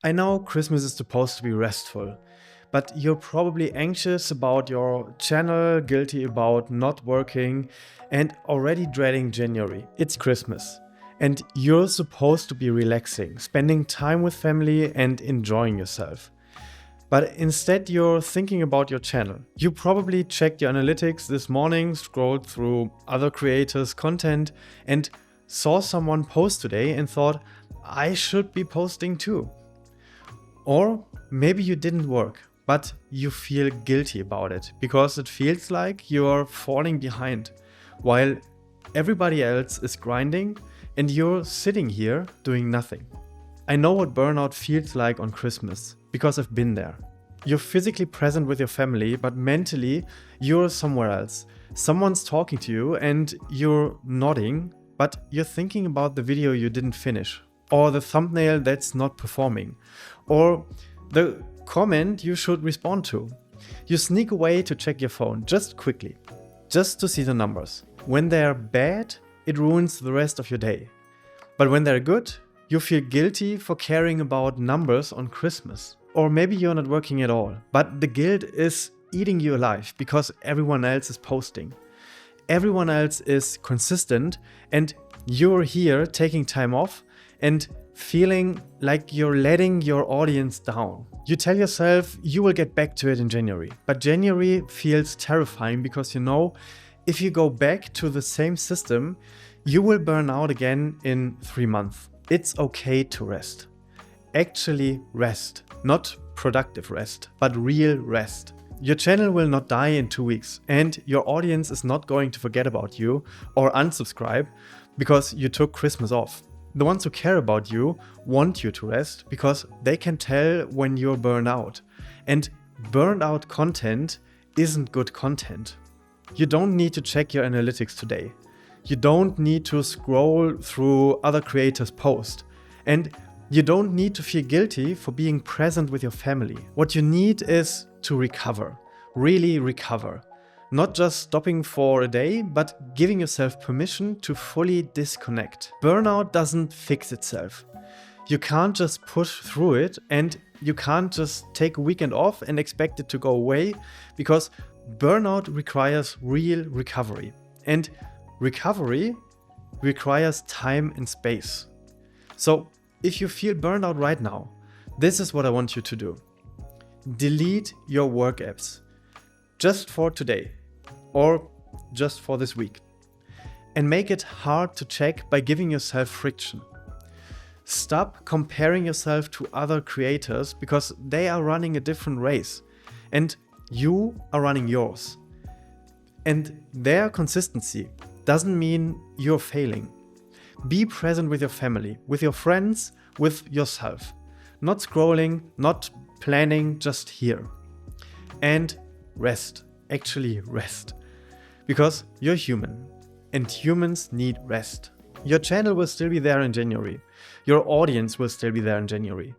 I know Christmas is supposed to be restful, but you're probably anxious about your channel, guilty about not working, and already dreading January. It's Christmas, and you're supposed to be relaxing, spending time with family, and enjoying yourself. But instead, you're thinking about your channel. You probably checked your analytics this morning, scrolled through other creators' content, and saw someone post today and thought, I should be posting too. Or maybe you didn't work, but you feel guilty about it because it feels like you're falling behind while everybody else is grinding and you're sitting here doing nothing. I know what burnout feels like on Christmas because I've been there. You're physically present with your family, but mentally you're somewhere else. Someone's talking to you and you're nodding, but you're thinking about the video you didn't finish, or the thumbnail that's not performing, or the comment you should respond to. You sneak away to check your phone just quickly, just to see the numbers. When they're bad, it ruins the rest of your day. But when they're good, you feel guilty for caring about numbers on Christmas. Or maybe you're not working at all, but the guilt is eating you alive because everyone else is posting. Everyone else is consistent and you're here taking time off and feeling like you're letting your audience down. You tell yourself you will get back to it in January, but January feels terrifying because you know if you go back to the same system, you will burn out again in 3 months. It's okay to rest. Actually rest, not productive rest, but real rest. Your channel will not die in 2 weeks and your audience is not going to forget about you or unsubscribe because you took Christmas off. The ones who care about you want you to rest because they can tell when you're burned out. And burned out content isn't good content. You don't need to check your analytics today. You don't need to scroll through other creators' posts. And you don't need to feel guilty for being present with your family. What you need is to recover, really recover. Not just stopping for a day, but giving yourself permission to fully disconnect. Burnout doesn't fix itself. You can't just push through it and you can't just take a weekend off and expect it to go away because burnout requires real recovery. And recovery requires time and space. So if you feel burned out right now, this is what I want you to do. Delete your work apps just for today or just for this week and make it hard to check by giving yourself friction. Stop comparing yourself to other creators because they are running a different race and you are running yours. And their consistency doesn't mean you're failing. Be present with your family, with your friends, with yourself. Not scrolling, not planning, just here. And rest. Actually rest. Because you're human. And humans need rest. Your channel will still be there in January. Your audience will still be there in January.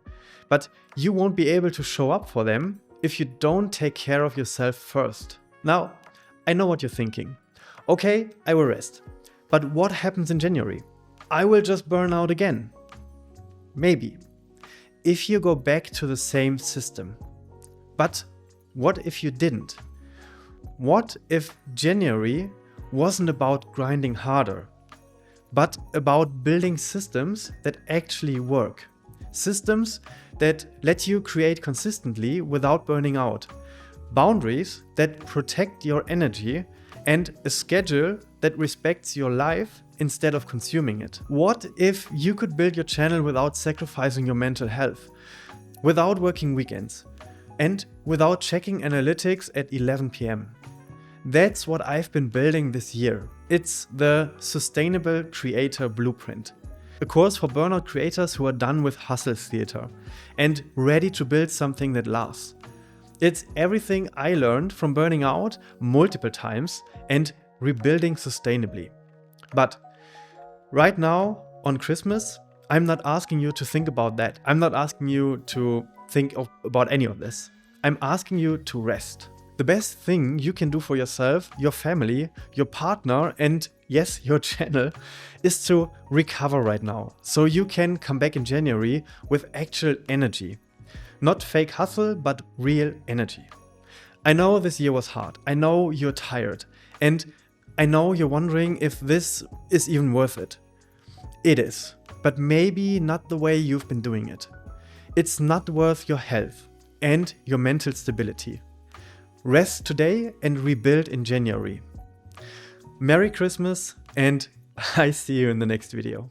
But you won't be able to show up for them if you don't take care of yourself first. Now, I know what you're thinking. Okay, I will rest. But what happens in January? I will just burn out again. Maybe. If you go back to the same system. But what if you didn't? What if January wasn't about grinding harder, but about building systems that actually work? Systems that let you create consistently without burning out. Boundaries that protect your energy and a schedule that respects your life instead of consuming it. What if you could build your channel without sacrificing your mental health, without working weekends, and without checking analytics at 11 p.m.? That's what I've been building this year. It's the Sustainable Creator Blueprint, a course for burnout creators who are done with hustle theater and ready to build something that lasts. It's everything I learned from burning out multiple times and rebuilding sustainably. But right now, on Christmas, I'm not asking you to think about that. I'm not asking you to think about any of this. I'm asking you to rest. The best thing you can do for yourself, your family, your partner, and yes, your channel, is to recover right now, so you can come back in January with actual energy. Not fake hustle, but real energy. I know this year was hard. I know you're tired. And I know you're wondering if this is even worth it. It is, but maybe not the way you've been doing it. It's not worth your health and your mental stability. Rest today and rebuild in January. Merry Christmas, and I see you in the next video.